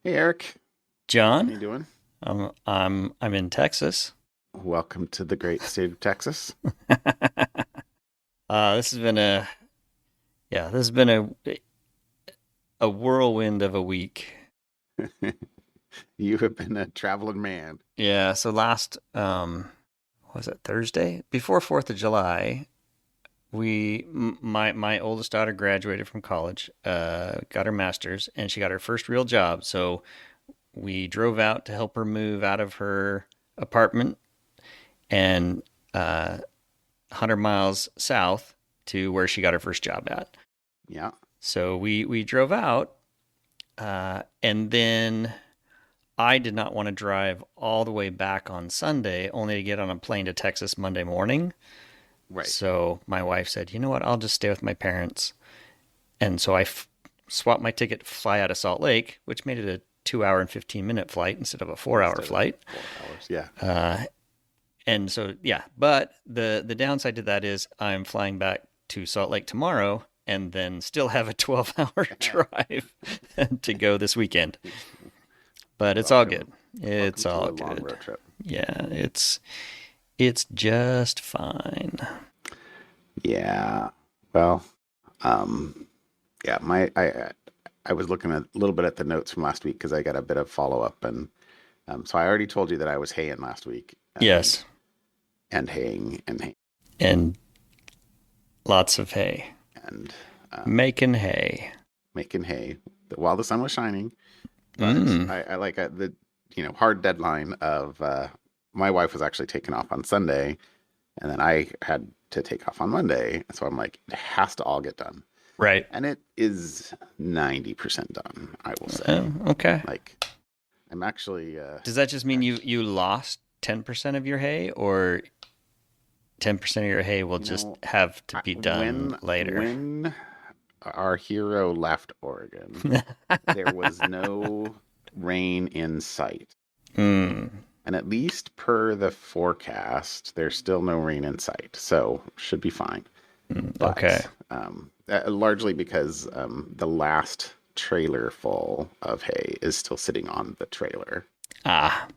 Hey Eric, how John, you doing? I'm in Texas. Welcome to the great state of Texas. This has been this has been a whirlwind of a week. You have been a traveling man. Yeah, so last was it Thursday? Before 4th of July, my oldest daughter graduated from college, got her master's, and she got her first real job. So we drove out to help her move out of her apartment and 100 miles south to where she got her first job at. Yeah. So we drove out, and then I did not want to drive all the way back on Sunday, only to get on a plane to Texas Monday morning. Right. So my wife said, "You know what? I'll just stay with my parents." And so swapped my ticket to fly out of Salt Lake, which made it a 2 hour and 15-minute flight instead of a 4 hour Instead of flight. 4 hours. Yeah. Uh, and so yeah, but the downside to that is I'm flying back to Salt Lake tomorrow and then still have a 12-hour drive to go this weekend. But it's all good. Welcome. Welcome It's to all a long good. road trip. Yeah, it's just fine. Yeah. Well, um, yeah, I was looking at a little bit at the notes from last week because I got a bit of follow up and so I already told you that I was haying last week Yes, and haying and haying and lots of hay. and Making hay. making hay while the sun was shining. But Mm. I like the hard deadline of my wife was actually taken off on Sunday, and then I had to take off on Monday. So I'm like, it has to all get done, Right. and it is 90% done. I will say, Oh, okay. like, I'm actually Does that just mean actually you lost 10% of your hay, or 10% of your hay will you just know have to be done later? when our hero left Oregon, there was no rain in sight. Hmm. And at least per the forecast, there's still no rain in sight, so should be fine. Okay. But largely because the last trailer full of hay is still sitting on the trailer, Ah.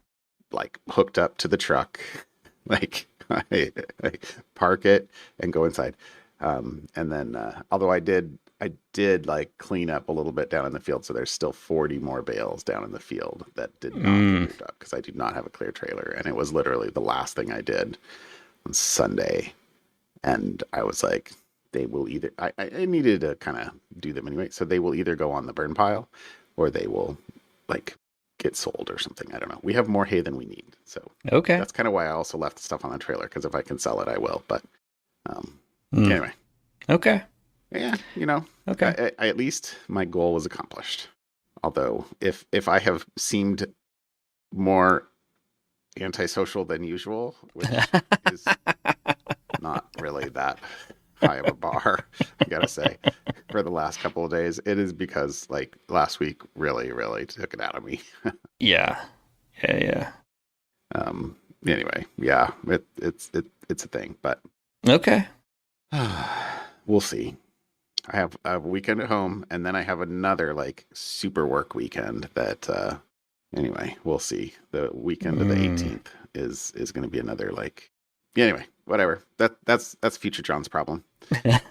like hooked up to the truck. Like I park it and go inside. And then, although I did like clean up a little bit down in the field, so there's still 40 more bales down in the field that did not get Mm. moved up because I do not have a clear trailer, and it was literally the last thing I did on Sunday. And I was like, they will either I needed to kind of do them anyway, so they will either go on the burn pile or they will like get sold or something. I don't know. We have more hay than we need, so Okay. that's kind of why I also left the stuff on the trailer because if I can sell it, I will. But um, Mm. anyway, Okay. yeah, Okay. at least my goal was accomplished. Although, if I have seemed more antisocial than usual, which is not really that high of a bar, I gotta say, for the last couple of days, it is because like last week really, really took it out of me. Yeah. Yeah. Yeah. Anyway, yeah, it's a thing, but Okay. we'll see. I have a weekend at home, and then I have another like super work weekend that anyway, we'll see. The weekend of the Mm. 18th is going to be another like yeah, anyway, whatever. That's future John's problem.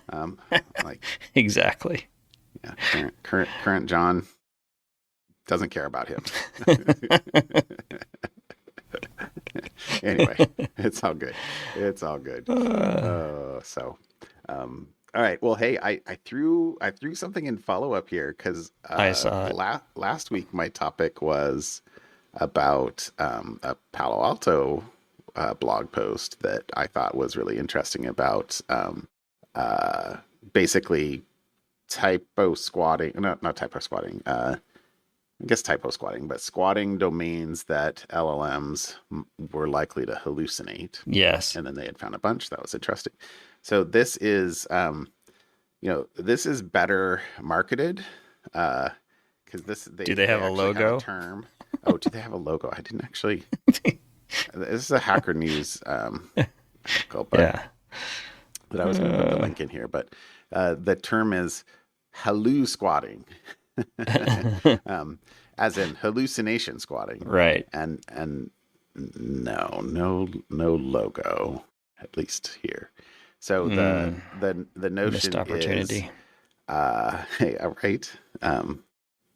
Um like Exactly. yeah, current John doesn't care about him. Anyway, it's all good. It's all good. Uh, So all right. Well, hey, I threw something in follow up here because I saw it. last week my topic was about a Palo Alto blog post that I thought was really interesting about uh, basically typo squatting. Not typo squatting. I guess typo squatting, but squatting domains that LLMs were likely to hallucinate. Yes. And then they had found a bunch. That was interesting. So this is, this is better marketed because Do they they have a actually have a logo? term. Oh, do they have a logo? I didn't actually. This is a Hacker News article, Yeah. but I was going to put the Uh, link in here. But the term is HalluSquatting. um, as in hallucination squatting, Right. and no logo, at least here. So Mm, the missed notion is, opportunity. hey, right,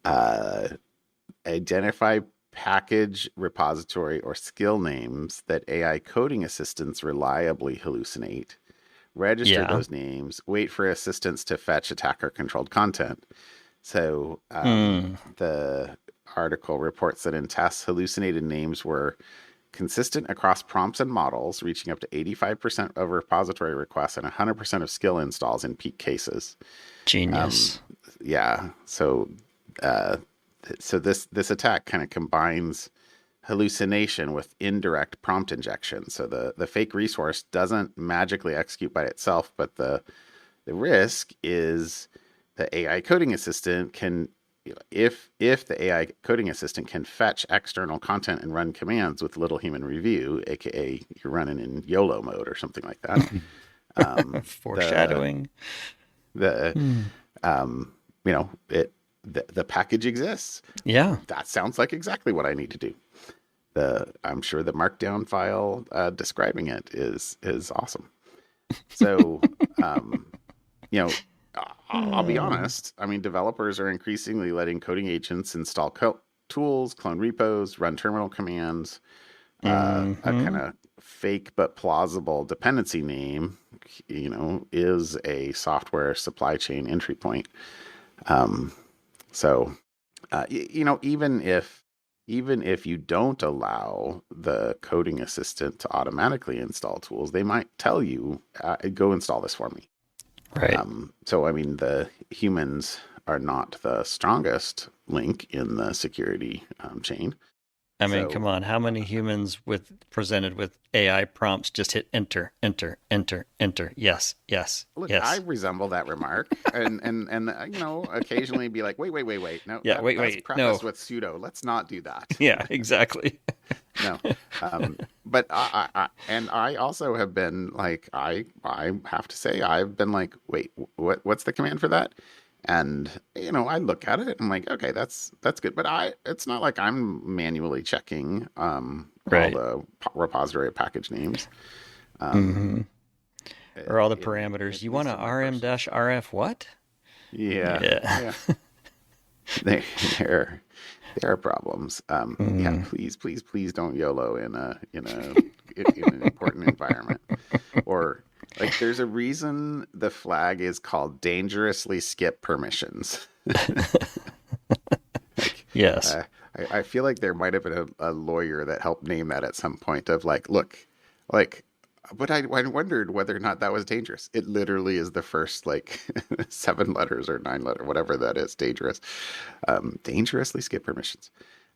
uh, identify package, repository, or skill names that AI coding assistants reliably hallucinate. Register Yeah. those names. Wait for assistants to fetch attacker-controlled content. So Mm, the article reports that in tests, hallucinated names were consistent across prompts and models, reaching up to 85% of repository requests and 100% of skill installs in peak cases. genius. Yeah, uh, so this attack kind of combines hallucination with indirect prompt injection. So the fake resource doesn't magically execute by itself, but the risk is the AI coding assistant can, if the AI coding assistant can fetch external content and run commands with little human review, aka you're running in YOLO mode or something like that. The Foreshadowing. the Mm. the package exists. Yeah. That sounds like exactly what I need to do. I'm sure the markdown file describing it is awesome. So you know, I'll be Uh, honest. I mean, developers are increasingly letting coding agents install tools, clone repos, run terminal commands. A kind mm-hmm. of fake but plausible dependency name, is a software supply chain entry point. So, even if you don't allow the coding assistant to automatically install tools, they might tell you, "Go install this for me." Right. So, I mean, the humans are not the strongest link in the security chain. I mean, come So, on. How many humans with presented with AI prompts just hit enter, enter, enter, enter? Yes, yes, look, I yes. resemble that remark, and occasionally be like, wait, no, Yeah. Wait, that's wait. No. prefaced with sudo. Let's not do that. Yeah. Exactly. No, but I also have been like, I have to say, I've been like, wait, what's the command for that? And I look at it and I'm like, okay, that's good, but it's not like I'm manually checking all Right. the repository package names. Um, Mm-hmm. Or all the at parameters. You want least a in my personal stuff. RM-RF what? Yeah, Yeah. yeah, there there there are problems. Yeah, Mm. please don't YOLO in an important environment. Or like, there's a reason the flag is called dangerously skip permissions. Like, Yes. uh, I feel like there might have been a lawyer that helped name that at some point of like, look, like, but I wondered whether or not that was dangerous. It literally is the first like 7 letters or 9 letter, whatever that is, dangerous. Dangerously skip permissions.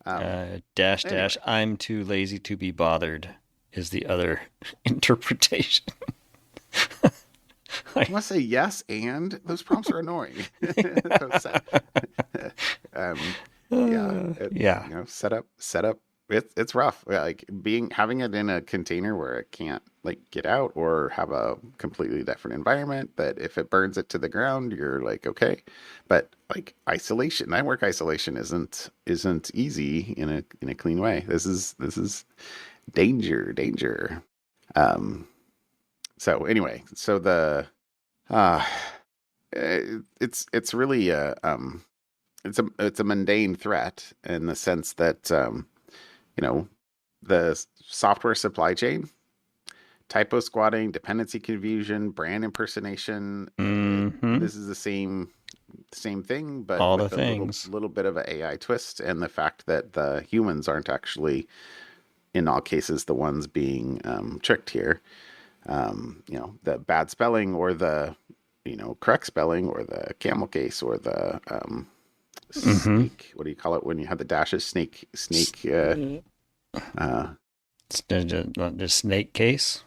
Um, Dash anyway, dash. I'm too lazy to be bothered is the other interpretation. I must say yes, and those prompts are annoying. um, yeah, Yeah. set up. It's rough. Like having it in a container where it can't like get out, or have a completely different environment that if it burns it to the ground, you're like okay. But like network isolation isn't easy in a clean way. This is danger. Um. So anyway, uh, it's really it's a mundane threat in the sense that you know the software supply chain, typo squatting, dependency confusion, brand impersonation. Mm-hmm. This is the same thing, but All the with a little things. little bit of an AI twist, and the fact that the humans aren't actually in all cases the ones being tricked here. The bad spelling, or the correct spelling, or the camel case, or the Mm-hmm. snake. What do you call it when you have the dashes? Snake. Uh, The snake case.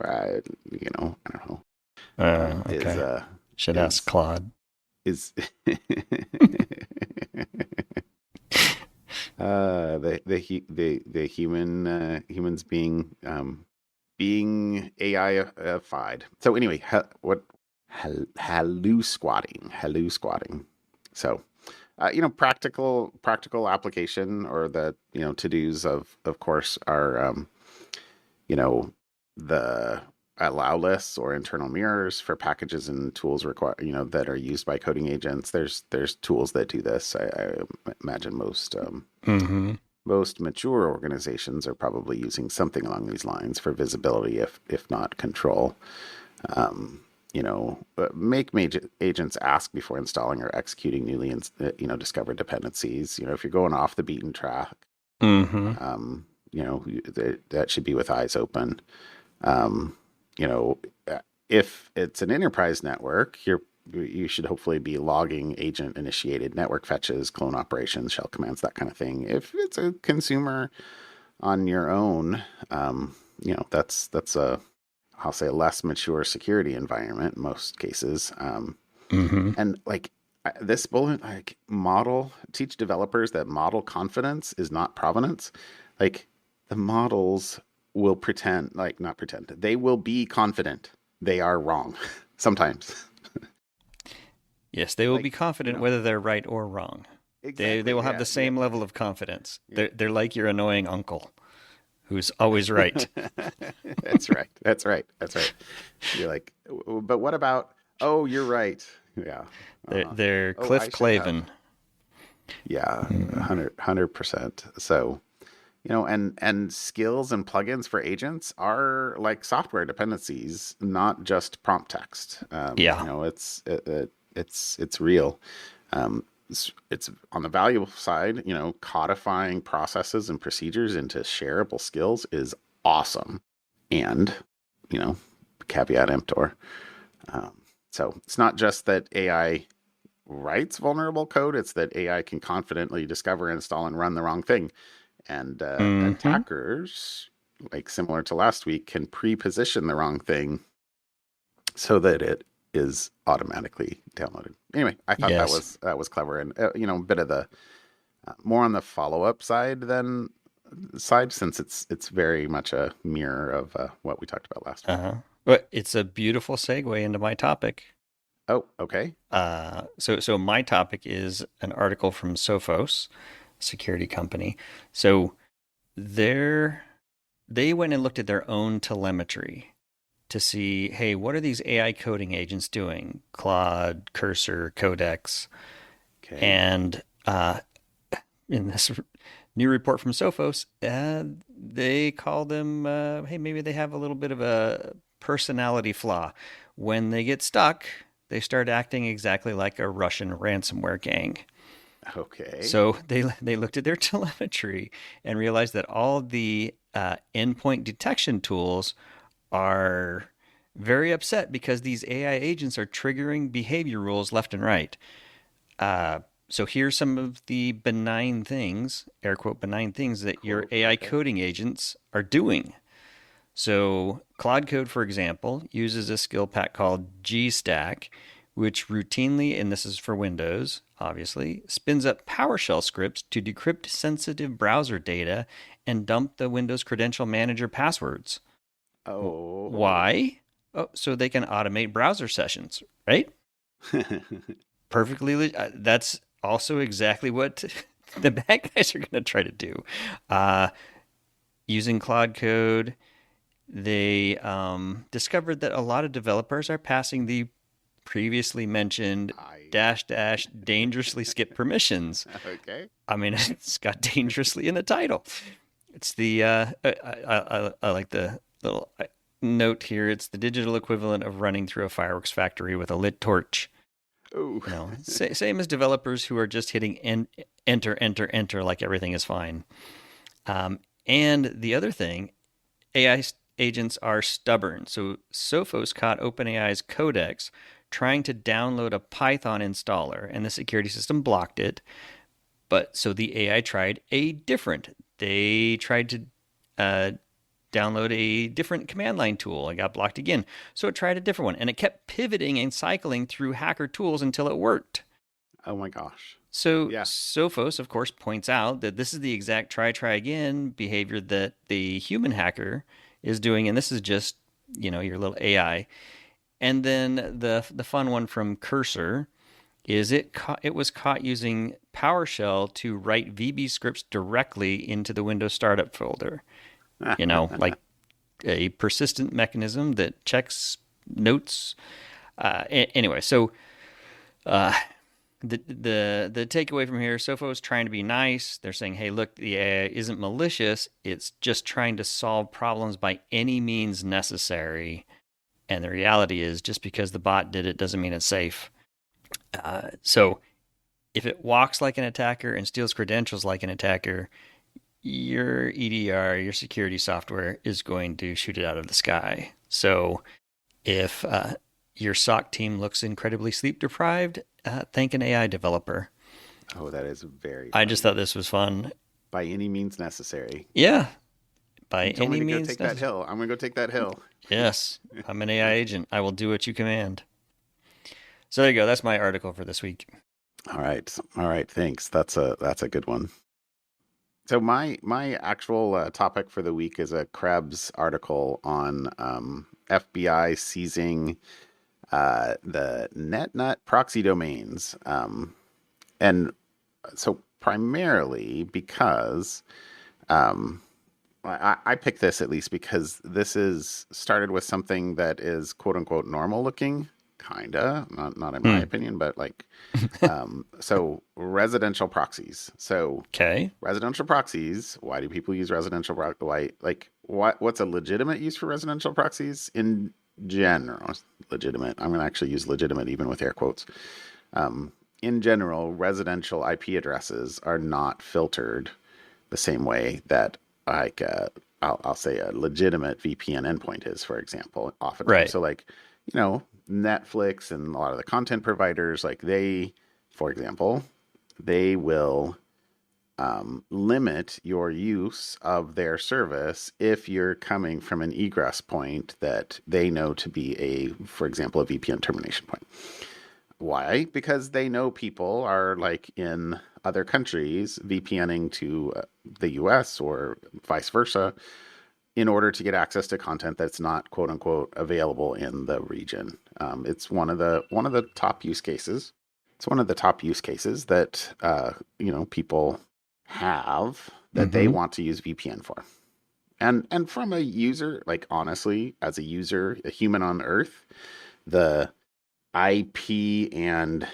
I don't know. Is Okay. Should ask is Claude. is the humans being AI-ified. So anyway, what hallu squatting. So practical application, or the to dos of course are you know the allow lists or internal mirrors for packages and tools require that are used by coding agents. There's tools that do this. I imagine Mm-hmm. most mature organizations are probably using something along these lines for visibility, if not control. Make agents ask before installing or executing newly discovered dependencies. If you're going off the beaten track, Mm-hmm. that should be with eyes open. Um, you know, if it's an enterprise network, you should hopefully be logging agent initiated network fetches, clone operations, shell commands, that kind of thing. If it's a consumer on your own, that's a, I'll say, a less mature security environment in most cases. Mm-hmm. And like this bullet, like model, teach developers that model confidence is not provenance. Like the models will pretend, like not pretend, they will be confident they are wrong sometimes. Yes, they will be Like, confident whether they're right or wrong. They exactly. will have Yeah. the Yeah. same level of confidence. Yeah. They're like your annoying uncle who's always right. That's right. That's right. That's right. You're like, but what about, oh, you're right. Yeah. Uh-huh. They're Oh, I Cliff should have. Clavin. Yeah. Mm. 100%. So, and skills and plugins for agents are like software dependencies, not just prompt text. Yeah. It's real. It's on the valuable side. Codifying processes and procedures into shareable skills is awesome. And you know, caveat emptor. Um, so it's not just that AI writes vulnerable code; it's that AI can confidently discover, install, and run the wrong thing. And Mm-hmm. attackers, like similar to last week, can pre-position the wrong thing so that it is automatically downloaded. Anyway, I thought Yes. that was clever, and a bit of the more on the follow-up side than side, since it's very much a mirror of what we talked about last week. Uh-huh. But it's a beautiful segue into my topic. Oh, okay. So my topic is an article from Sophos, security company. So they're they went and looked at their own telemetry to see, hey, what are these AI coding agents doing? Claude, Cursor, Codex, Okay. and in this new report from Sophos, they call them, hey, maybe they have a little bit of a personality flaw. When they get stuck, they start acting exactly like a Russian ransomware gang. Okay. So they looked at their telemetry and realized that all the endpoint detection tools are very upset because these AI agents are triggering behavior rules left and right. Uh, so here's some of the benign things, air quote benign things that your Quote. AI Okay. coding agents are doing. So Claude Code, for example, uses a skill pack called GStack, which routinely, and this is for Windows, obviously, spins up PowerShell scripts to decrypt sensitive browser data and dump the Windows Credential Manager passwords. Oh. Why? Oh, so they can automate browser sessions, right? Perfectly. That's also exactly what the bad guys are going to try to do. Uh, Using Claude Code, they discovered that a lot of developers are passing the previously mentioned I. dash dash dangerously skip permissions. Okay. I mean, it's got dangerously in the title. It's the I like the little note here. It's the digital equivalent of running through a fireworks factory with a lit torch. Oh. Same as developers who are just hitting enter, enter, enter like everything is fine. And the other thing, AI agents are stubborn. So Sophos caught OpenAI's Codex trying to download a Python installer, and the security system blocked it. But so the AI tried a different. They tried to uh, download a different command line tool and got blocked again. So it tried a different one, and it kept pivoting and cycling through hacker tools until it worked. Oh my gosh. So Yeah. Sophos, of course, points out that this is the exact try again behavior that the human hacker is doing, and this is just your little AI. And then the fun one from Cursor is it was caught using PowerShell to write VB scripts directly into the Windows startup folder. Like a persistent mechanism that checks notes. Anyway, so the takeaway from here, Sofo is trying to be nice. They're saying, hey, look, the AI isn't malicious. It's just trying to solve problems by any means necessary. And the reality is, just because the bot did it doesn't mean it's safe. So if it walks like an attacker and steals credentials like an attacker, your EDR, your security software, is going to shoot it out of the sky. So if your SOC team looks incredibly sleep deprived, thank an AI developer. Oh, that is very I funny. just thought this was fun. By any means necessary. Yeah. By You told any me to go means take that hill. I'm going to go take that hill. Yes. I'm an AI agent. I will do what you command. So there you go. That's my article for this week. All right. All right. Thanks. That's a good one. So my actual topic for the week is a Krebs article on FBI seizing the NetNut proxy domains. And so primarily because I picked this at least because this is started with something that is quote unquote normal looking, kinda, not in my opinion, but like, so residential proxies. So Okay. residential proxies. Why do people use residential why like what's a legitimate use for residential proxies in general? Legitimate. I'm going to actually use legitimate even with air quotes. In general, residential IP addresses are not filtered the same way that like I'll say a legitimate VPN endpoint is, for example, oftentimes. Right. So like, Netflix and a lot of the content providers, like for example, they will limit your use of their service if you're coming from an egress point that they know to be for example, a VPN termination point. Why? Because they know people are like in other countries VPNing to the US or vice versa in order to get access to content that's not quote unquote available in the region. It's one of the top use cases. It's one of the top use cases that people have that they want to use VPN for. And from a user, like honestly, as a user, a human on Earth, the IP and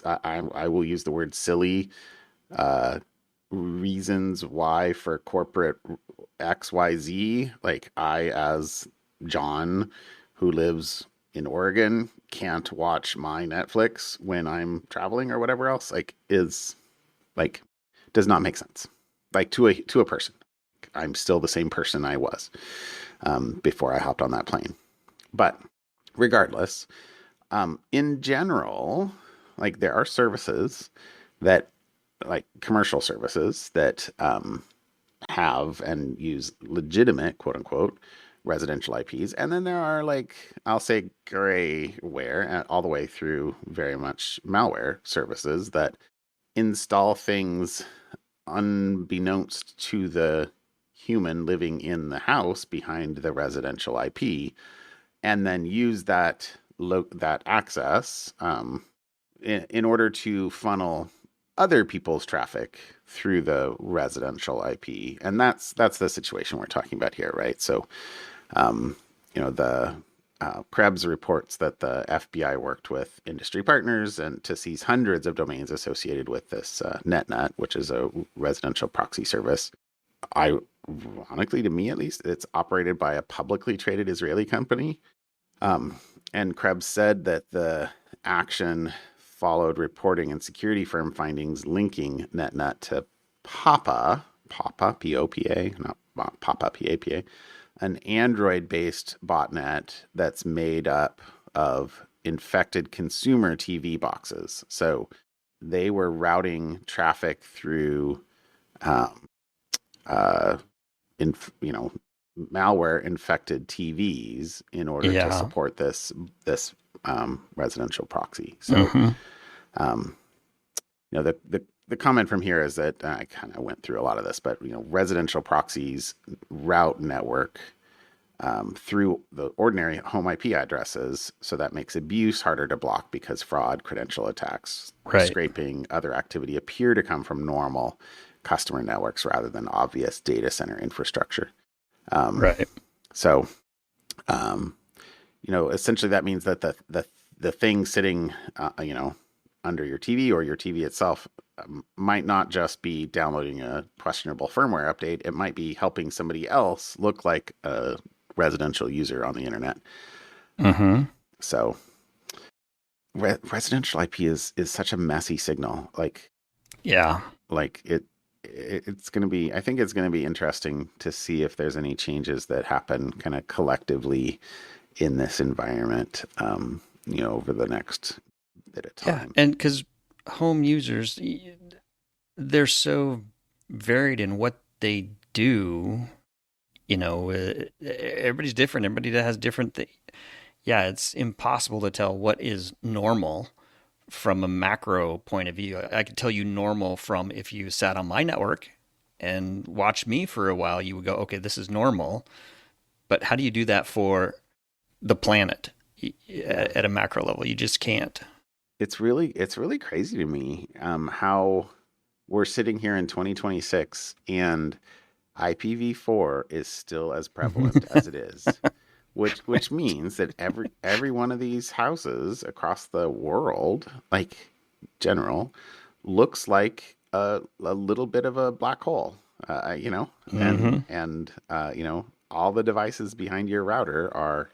I will use the word silly reasons why for corporate XYZ, like I as John who lives in Oregon can't watch my Netflix when I'm traveling or whatever else, like is like does not make sense. Like to a person. I'm still the same person I was before I hopped on that plane. But regardless, in general, like there are services that, like commercial services that have and use legitimate, quote unquote, residential IPs. And then there are like, I'll say grayware all the way through very much malware services that install things unbeknownst to the human living in the house behind the residential IP, and then use that access in order to funnel other people's traffic through the residential IP. And that's the situation we're talking about here, right? So, the Krebs reports that the FBI worked with industry partners and to seize hundreds of domains associated with this NetNut, which is a residential proxy service. Ironically, to me at least, it's operated by a publicly traded Israeli company. And Krebs said that the action followed reporting and security firm findings linking NetNut to Papa, P-O-P-A, not Papa, P-A-P-A, an Android-based botnet that's made up of infected consumer TV boxes. So they were routing traffic through, malware infected TVs in order to support this residential proxy. So, the comment from here is that I kind of went through a lot of this, but residential proxies route network through the ordinary home IP addresses. So that makes abuse harder to block because fraud, credential attacks, Right. scraping, other activity appear to come from normal customer networks rather than obvious data center infrastructure. Um, Right. so, um, essentially that means that the thing sitting, under your TV or your TV itself might not just be downloading a questionable firmware update. It might be helping somebody else look like a residential user on the internet. Mm-hmm. So residential IP is such a messy signal. Yeah. It's going to be, I think it's going to be interesting to see if there's any changes that happen kind of collectively in this environment, over the next bit of Yeah. time. And because home users, they're so varied in what they do. Everybody's different. Everybody that has different things. Yeah, it's impossible to tell what is normal from a macro point of view. I could tell you normal from if you sat on my network and watched me for a while, you would go, okay, this is normal. But how do you do that for the planet Yeah. at a macro level? You just can't. It's really crazy to me, how we're sitting here in 2026 and IPv4 is still as prevalent as it is, which means that every one of these houses across the world, like general, looks like a little bit of a black hole, Mm-hmm. and all the devices behind your router are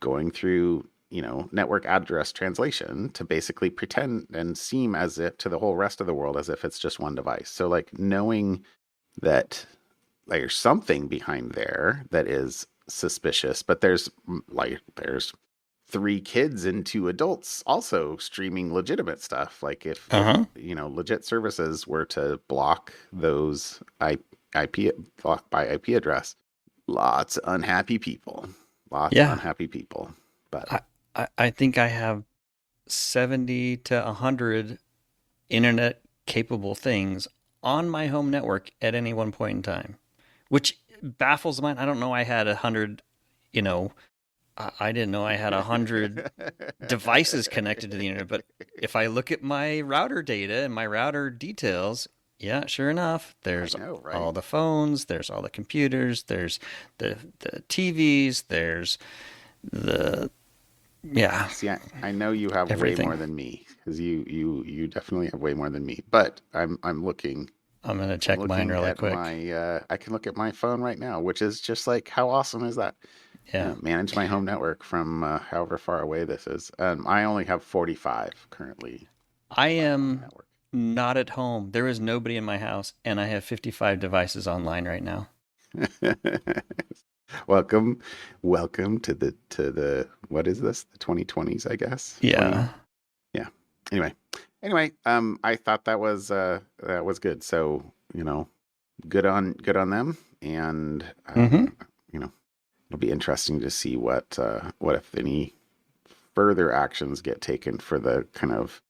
going through, network address translation to basically pretend and seem as if to the whole rest of the world as if it's just one device. So like knowing that there's something behind there that is suspicious, but there's three kids and two adults also streaming legitimate stuff. Like if Uh-huh. legit services were to block those IP block by IP address, lots of unhappy people, lots of Yeah. unhappy people. But I think I have 70 to 100 internet capable things on my home network at any one point in time, which baffles mine. I don't know I had 100, you know, I didn't know I had 100 devices connected to the internet. But if I look at my router data and my router details, yeah, sure enough, I there's know, right? all the phones, there's all the computers, there's the TVs, there's the, yeah, See, I know you have way everything. more than me because you definitely have way more than me. But I'm looking I'm going to I'm check mine looking really at quick. my I can look at my phone right now, which is just like how awesome is that? Yeah. Manage my home network from however far away this is. I only have 45 currently I on my home am network. not at home. There is nobody in my house, and I have 55 devices online right now. welcome, welcome to the what is this? The 2020s, I guess. 20. Yeah. Yeah. Anyway, I thought that was good. So good on them, and Mm-hmm. you know, it'll be interesting to see what if any further actions get taken for the kind of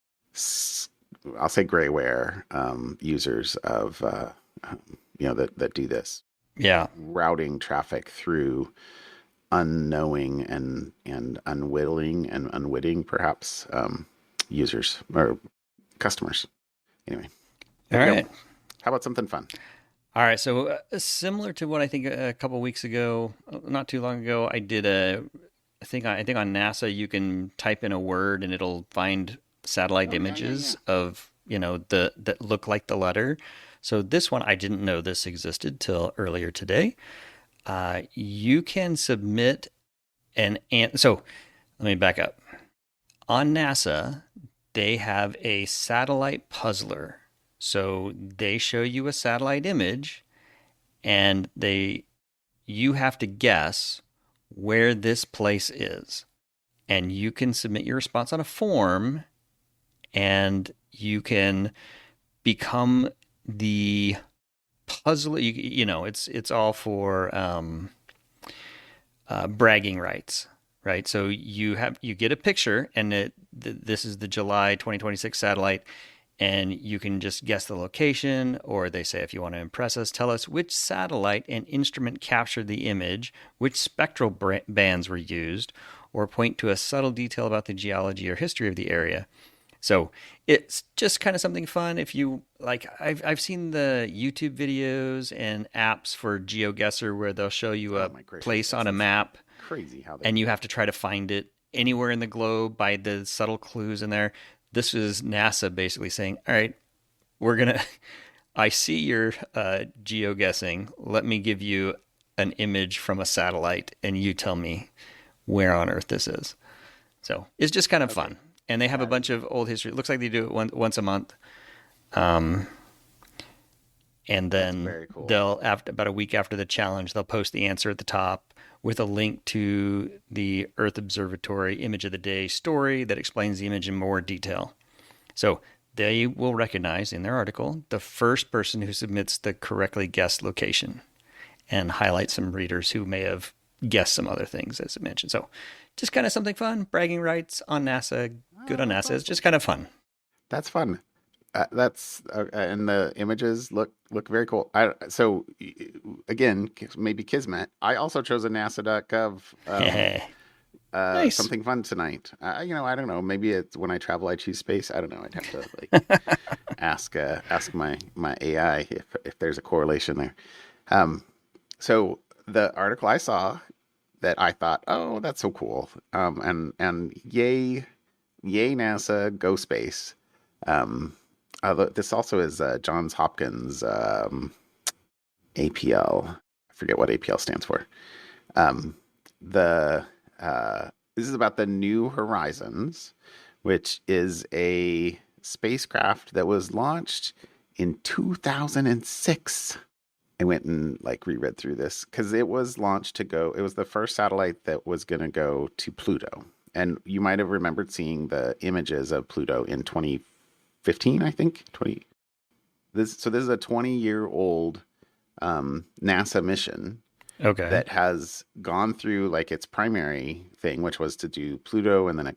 I'll say grayware users of that do this, Yeah. routing traffic through unknowing and unwilling and unwitting perhaps users or customers. Anyway, All there we go. right. How about something fun? All right. So similar to what I think a couple weeks ago, not too long ago, I did I think on NASA you can type in a word and it'll find satellite Oh yeah, yeah, yeah. images of the that look like the letter. So this one I didn't know this existed till earlier today. You can submit so let me back up. On NASA, they have a satellite puzzler. So they show you a satellite image and you have to guess where this place is. And you can submit your response on a form and you can become the puzzle. It's all for bragging rights, right? So you get a picture, and this is the July 2026 satellite. and you can just guess the location, or they say, if you want to impress us, tell us which satellite and instrument captured the image, which spectral bands were used, or point to a subtle detail about the geology or history of the area. So it's just kind of something fun. If you like, I've seen the YouTube videos and apps for GeoGuessr where they'll show you Oh a my gracious, place yes, on a it's map crazy how they and do you that. have to try to find it anywhere in the globe by the subtle clues in there. This is NASA basically saying, all right, we're going to, I see your geoguessing. Let me give you an image from a satellite and you tell me where on Earth this is. So it's just kind of Okay, fun. And they have a that bunch of old history. It looks like they do it once a month. Um, and that's then very cool. they'll, after about a week after the challenge, they'll post the answer at the top with a link to the Earth Observatory Image of the Day story that explains the image in more detail. So they will recognize in their article the first person who submits the correctly guessed location and highlight some readers who may have guessed some other things, as I mentioned. So just kind of something fun, bragging rights on NASA, good Oh, on that's NASA. It's awesome. just kind of fun. That's fun. That's and the images look very cool. Again, maybe Kismet. I also chose a NASA.gov Nice. something fun tonight. I don't know. Maybe it's when I travel, I choose space. I don't know. I'd have to like ask my AI if there's a correlation there. Um, so the article I saw that I thought, oh, that's so cool. And yay NASA, go space. Um, this also is Johns Hopkins APL. I forget what APL stands for. Um, the This is about the New Horizons, which is a spacecraft that was launched in 2006. I went and like reread through this because it was launched to go. It was the first satellite that was going to go to Pluto, and you might have remembered seeing the images of Pluto in 2015, I think. 20. This is a 20-year-old NASA mission Okay. that has gone through like its primary thing, which was to do Pluto and then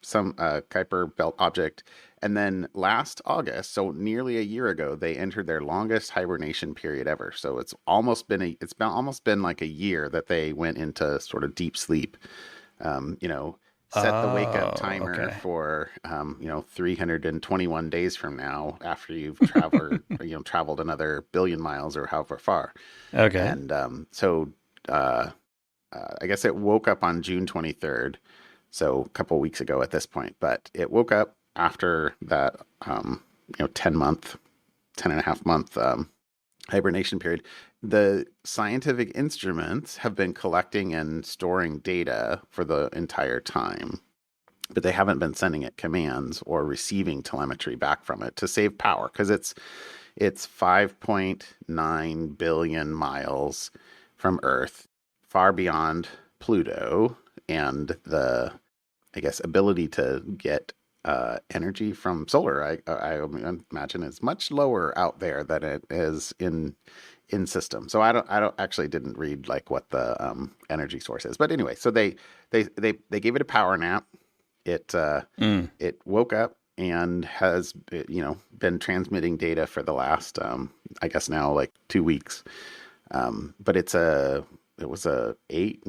some Kuiper belt object. And then last August, so nearly a year ago, they entered their longest hibernation period ever. So it's been almost been like a year that they went into sort of deep sleep. You know, set the wake up Oh, timer okay. for 321 days from now after you've traveled another billion miles or however far. Okay. And uh, I guess it woke up on June 23rd, so a couple weeks ago at this point. But it woke up after that, 10 and a half month hibernation period. The scientific instruments have been collecting and storing data for the entire time, but they haven't been sending it commands or receiving telemetry back from it to save power because it's 5.9 billion miles from Earth, far beyond Pluto, and the, I guess, ability to get energy from solar. I imagine is much lower out there than it is in system. So I don't actually didn't read like what the energy source is, but anyway, so they gave it a power nap. It Mm. it woke up and has been transmitting data for the last I guess now like 2 weeks. But it was a 8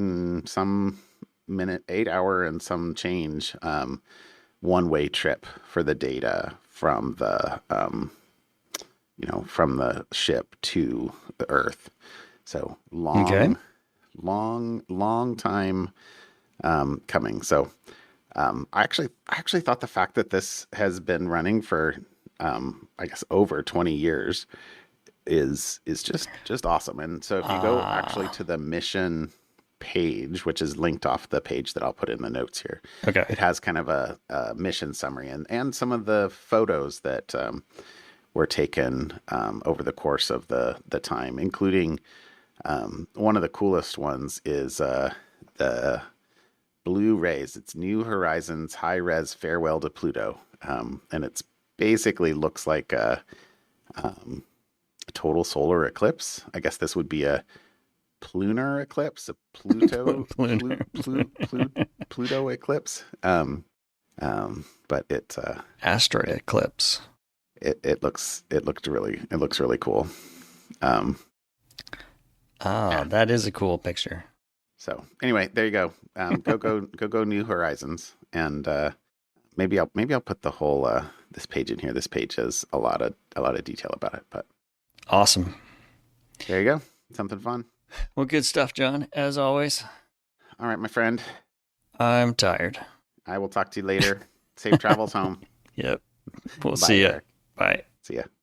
hour and some change one way trip for the data from the ship to the Earth. So Okay. long time coming. So I actually thought the fact that this has been running for I guess over 20 years is just awesome. And so if you go actually Ah. to the mission page, which is linked off the page that I'll put in the notes here, it Okay. has kind of a mission summary and some of the photos that were taken over the course of the time, including one of the coolest ones is the Blue Rays. It's New Horizons high res farewell to Pluto, and it's basically looks like a total solar eclipse. I guess this would be a Plunar eclipse, a Plunar. Pluto eclipse. But Asteroid eclipse. it looks really cool. Um, Ah, yeah. that is a cool picture. So anyway, there you go. Go New Horizons, and maybe I'll put the whole this page in here. This page has a lot of detail about it, but Awesome. there you go. Something fun. Well, good stuff, John. As always, All right, my friend. I'm tired. I will talk to you later. Safe travels home. Yep. We'll Bye, see ya. Eric. Bye. See ya.